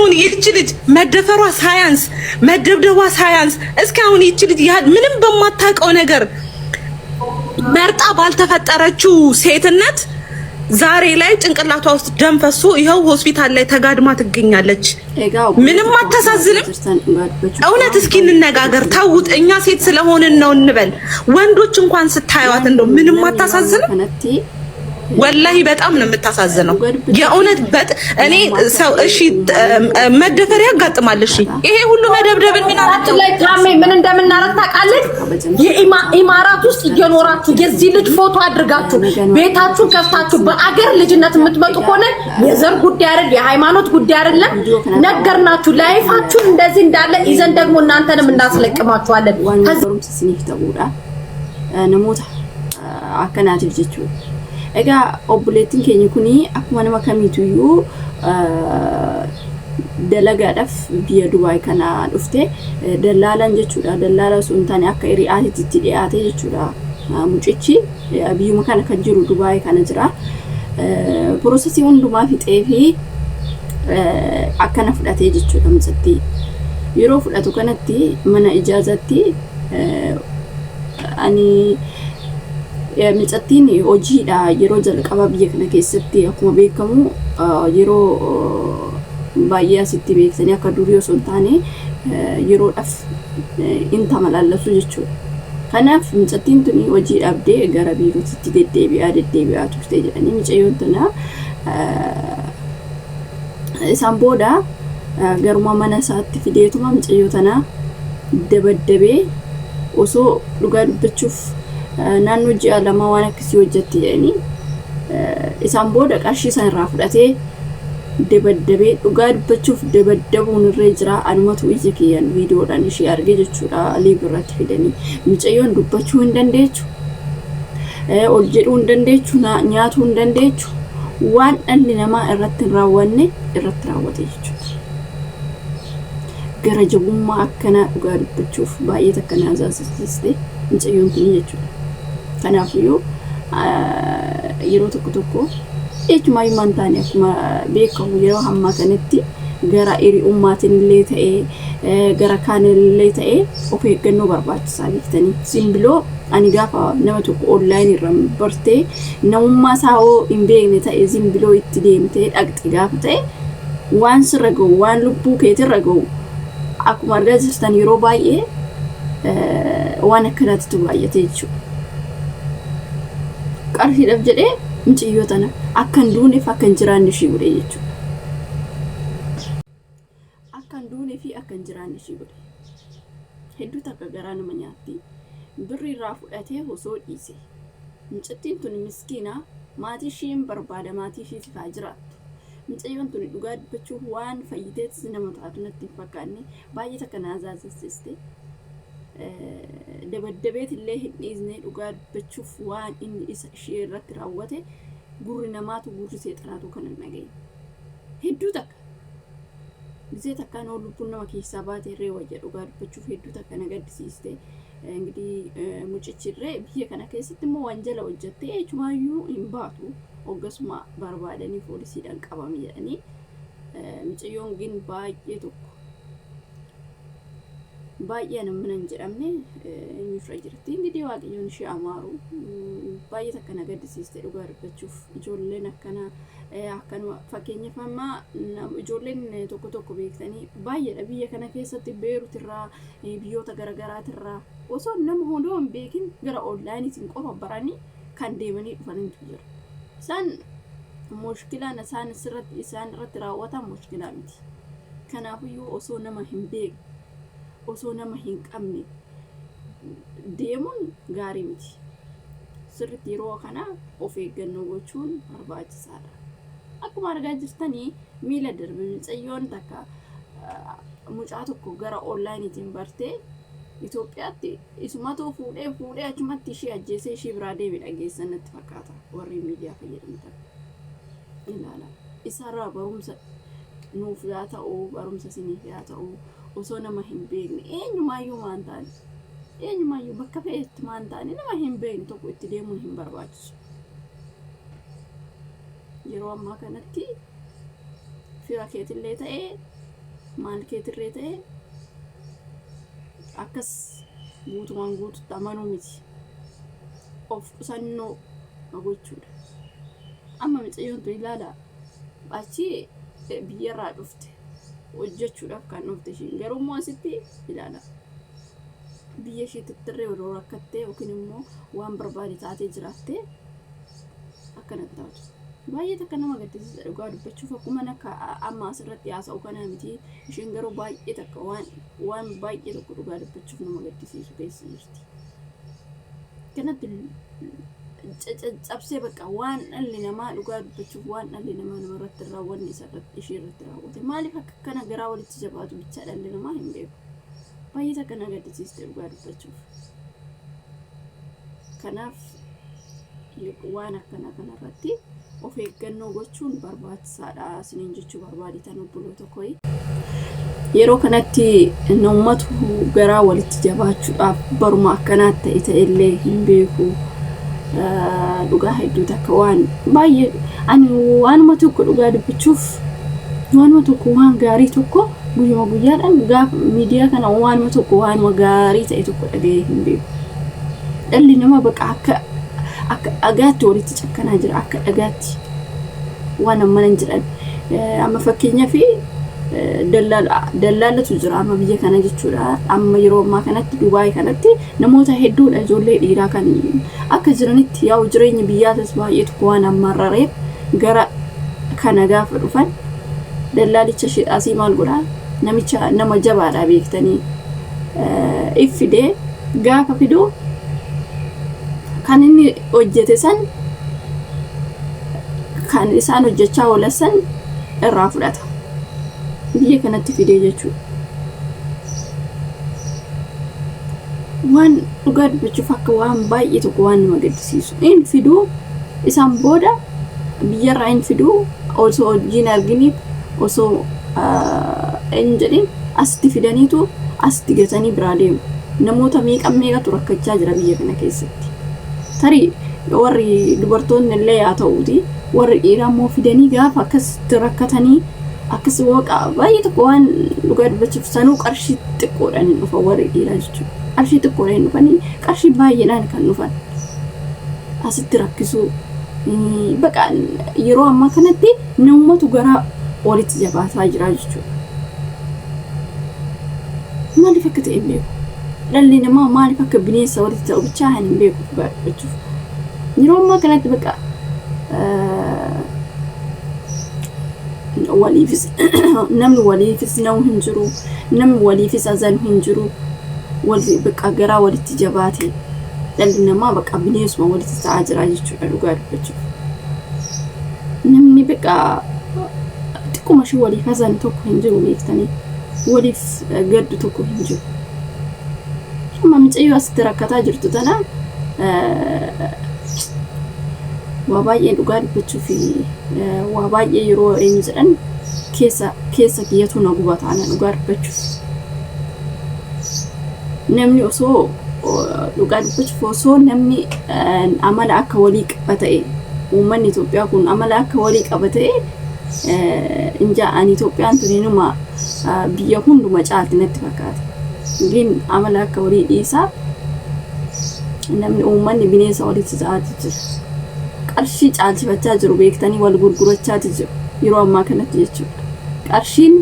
አሁን ይህች ልጅ መደፈሯ ሳያንስ መደብደቧ ሳያንስ እስካሁን ይህች ልጅ ምንም በማታውቀው ነገር መርጣ ባልተፈጠረችው ሴትነት ዛሬ ላይ ጭንቅላቷ ውስጥ ደም ፈሶ ይኸው ሆስፒታል ላይ ተጋድማ ትገኛለች። ምንም አታሳዝንም? እውነት እስኪ እንነጋገር። ታውት እኛ ሴት ስለሆንን ነው እንበል። ወንዶች እንኳን ስታዩት እንደው ምንም አታሳዝንም? ወላሂ በጣም ነው የምታሳዝነው። የእውነት እኔ ሰው እሺ መደፈር ያጋጥማል። እሺ ይሄ ሁሉ መደብደብ ምን አላችሁ ላይ ታሜ ምን እንደምናረግ ታውቃለህ? የኢማራት ውስጥ እየኖራችሁ የዚህ ልጅ ፎቶ አድርጋችሁ ቤታችሁ ከፍታችሁ በአገር ልጅነት የምትመጡ ከሆነ የዘር ጉዳይ አይደል፣ የሃይማኖት ጉዳይ አይደለም። ነገርናችሁ። ላይፋችሁን እንደዚህ እንዳለ ይዘን ደግሞ እናንተንም እናስለቅማችኋለን። ከዛም ሲኒፍ ተውዳ ነሞታ አከናት ልጅቹ Ega obboleettiin keenya kuni akkuma nama kamiituyyuu dalagaadhaaf biyya Dubaay kana dhufte dallaalan jechuudha. Dallaala osoo hin taane akka hiriyaatitti dhiyaate jechuudha. Mucichi biyyuma kana kan jiru Dubaay kana jira. Piroosesii hundumaa fixee fi akkana fudhatee jechuudha mucatti. Yeroo fudhatu kanatti mana ijaazatti ani Mitsattiin hojiidha yeroo jalqaba biyya kana keessatti akkuma beekamu yeroo baay'ee asitti beeksanii akka durii osoo hin taane yeroodhaaf inta malaallasu jechuudha. Kanaaf mitsattiin tuni hojii dhabdee gara biirootitti deddeebi'aa turte jedhanii mucayyoon tana isaan booda garuma mana isaatti fideetuma mucayyoo tana dabaddabee osoo dhugaa dubbachuuf naannoo ji'a lama waan akkasii hojjetti jedhanii isaan booda qarshii isaan irraa fudhatee dabaddabee dhugaa dubbachuuf dabaddabuun irra jira. Anumatu ija kiyyaan viidiyoodhaan ishee arge jechuudha. Liib irratti fidanii mucayyoon dubbachuu hin dandeechu, ol jedhuu hin dandeechu, nyaatuu hin dandeechu, waan dhalli namaa irratti hin raawwanne irratti raawwate jechuudha. Gara jabummaa akkanaa dhugaa dubbachuuf baay'ee takkanaa zaasiste mucayyoon kun jechuudha. Kanaafuu yeroo tokko ejuma imantaani akkuma beekamu yeroo hamma kanatti gara ummaatiin illee ta'ee gara kaan illee ta'ee of eeggannoo barbaachisaa biftanii simbiloo ani gaafa nama tokko online irra bartee namummaa isaa hin beekne ta'ee simbiloo itti deemtee dhaqxi gaafa ta'e waan sirra ga'u waan lubbuu keetirra ga'u akkuma argaa jirtan yeroo baay'ee waan akkanaatti baay'atee jechuudha. Qarshiidhaaf jedhee mucayyoo tana akkan duuneef akkan jiraanne ishii godhe jechuudha. Akkan duunee fi akkan jiraanne ishii godhe. Hedduu takka garaa nama nyaatti. Birri irraa fudhatee osoo dhiise. Mucattiin tuni miskiina maatii isheen barbaada maatii ishee faa jiraattu. Mucayyoon tuni dhugaa dubbachuuf waan fayyiteetis nama taatu natti hin fakkaanne baay'ee takka naazaasiste. Dabaddabeet illee hin dhiisne dhugaa dubbachuuf waan inni ishee irratti raawwate gurri namaatu gurri seexanaatu kan hin dhagaye. Hedduu takka gisee takkaan lubbuun nama keessaa baatee irree wayya dhugaa dubbachuuf hedduu takka na gaddisiiste. Engidihi mucichirree biyya kana keessatti immoo wanjala hojjettee ejumaayyuu hin baatu hoggasuma barbaadanii poolisiidhaan qabame jedhanii mucayyoon gin baay'ee tokko baay'ee namni hin jedhamne nyufra jirti. Engidihi waaqayyoon ishee amaaru baay'ee takka na gaddisiiste dhugaa dubbachuuf ijoolleen akkana fakkeenyaaf amma ijoolleen tokko beektanii baay'eedha biyya kana keessatti beeruutirraa biyyoota garaagaraatirraa osoo nama hundoo hin beekin gara onlaayiniitiin qofa baranii kan deemanii dhufanitu jira. Isaan mushkilaan isaan irratti raawwatan mushkilaa miti. Kanaafuu osoo nama hin beekne osoo nama hin qabne deemuun gaarii miti. Sirriitti yeroo kana of eeggannoo gochuun barbaachisaadha. Akkuma argaa jirtanii miila darbe mucayyoon takka mucaa tokko gara onlaayiniitiin bartee Itoophiyaatti isumatu fuudhee achumatti ishee ajjeesee ishee biraa deebi dhageessan natti fakkaata warri miidiyaa fayyadamtan. Ilaala isarraa barumsa nuuf yaa ta'u barumsa siniif yaa ta'u osoo nama hin beekne eenyumaayyuu maan taane eenyumaayyuu bakka fe'etti maan taane nama hin beekne tokko itti deemuun hin barbaachisu. Yeroo ammaa kanatti fira keetillee ta'ee maal keetirree ta'e akkas guutumaan guututti amanuu miti of qusannoo gochuudha. Amma mucayyoon tun ilaala achi biyyarraa dhufte hojjechuudhaaf kan dhufte ishiin garuu immoo asitti ilaala biyya isheetti tirree odoo rakkattee yookiin immoo waan barbaade taatee jiraattee akkanatti taatu. Baay'ee takka nama gaddisiisa dhugaa dubbachuuf akkuma akka amma asirratti haasa'u kana miti ishiin garuu baay'ee takka waan baay'ee tokko dhugaa dubbachuuf nama gaddisiisu keessa jirti. Kanatti cabsee bakka waan dhalli namaa dhugaa dubbachuuf waan dhalli namaa namarratti raawwanne isarratti ishee irratti raawwate maaliif akka kana garaa walitti jabaatu bicha dhalli namaa hin beeku. Baay'ee takka nama gaddisiiste dhugaa dubbachuuf. Kanaaf waan akkana kanarratti of eeggannoo gochuun barbaachisaadha isiniin jechuu barbaaditan obboloota koo. Yeroo kanatti namoota garaa walitti jabaachuudhaaf baruma akkanaatti ta'ellee hin beeku. Dhugaa hedduu takka waan baay'ee ani waanuma tokko dhugaa dubbachuuf waanuma tokko waan gaarii tokko guyyuma guyyaadhaan gaafa miidiyaa kana waanuma tokko waanuma gaarii ta'e tokko dhaga'ee hin beeku. Dhalli namaa bakka akka dhagaatti walitti cakkanaa jira akka dhagaatti waan amma nan jedhan amma fakkeenyaaf dallaalatu jira amma biyya kana jechuudha. Amma yeroo ammaa kanatti Dubaay kanatti namoota hedduudha ijoollee dhiiraa kan akka jiranitti yaa'u jireenya biyyaatis baay'ee tokko waan ammarrareef gara kana gaafa dhufan dallaalicha shidhaasii maal godhaa namicha nama jabaadhaa beektanii ifidee gaafa fiduu kan inni hojjete san kan isaan hojjechaa oolan irraa fudhata. Biyya kanatti fidee jechuudha. Waan dhugaa dubbachuuf akka waan baay'ee tokko waan nama gaddisiisu. In fiduu isaan booda biyyarraa in fiduu osoo hojiin arginiif osoo hin jedhin asitti fidaniitu asitti gatanii biraa deemu. Namoota meeqatu rakkachaa jira biyya kana keessatti. Tarii warri dubartoonni illee yaa ta'uuti warri dhiiraa immoo fidanii gaafa akkasitti rakkatanii akkas waqa baay'ee tokko waan dhugaa dubbachuuf sanuu qarshii xiqqoodhaan hin dhufa warri dhiiraa jechuudha. Qarshii xiqqoodhaan hin dhufanii qarshii baay'eedhaan kan dhufan asitti rakkisuu baqa yeroo ammaa kanatti namoota garaa walitti jabaataa jira jechuudha. Maaliif akka ta'e hin beeku. Dhalli namaa maaliif akka bineensa walitti ta'u bichaa hin beeku dhugaa dubbachuuf. Yeroo ammaa kanatti baqa waliifis namni waliifis namu hin jiru namni waliifis azan hin jiru walitti baqa garaa walitti jabaate dhalli namaa baqa bineensuma walitti ta'aa jira jechuudha dhugaa dubbachuuf. Namni baqa xiqquma shi waliif azan tokko hin jiru beektanii waliif gaddu tokko hin jiru. Amma mucayyoo asitti rakkataa jirtu tana waa baay'ee dhugaa dubbachuuf waa baay'ee yeroo eenyu jedhan keessa kiyyatu na gubataana dhugaa dubbachuuf. Namni osoo dhugaa dubbachuuf osoo namni amala akka walii qaba ta'e uummanni Itoophiyaa kun amala akka walii qaba ta'e injaan Itoophiyaan tuninuma biyya hunduma caalti natti fakkaata. Gin amala akka walii dhiisaa namni uummanni bineensa walitti ta'aa jira. Qarshii caalchifachaa jiru beektanii wal gurgurachaa jiru yeroo ammaa kanatti jechuudha. Qarshiin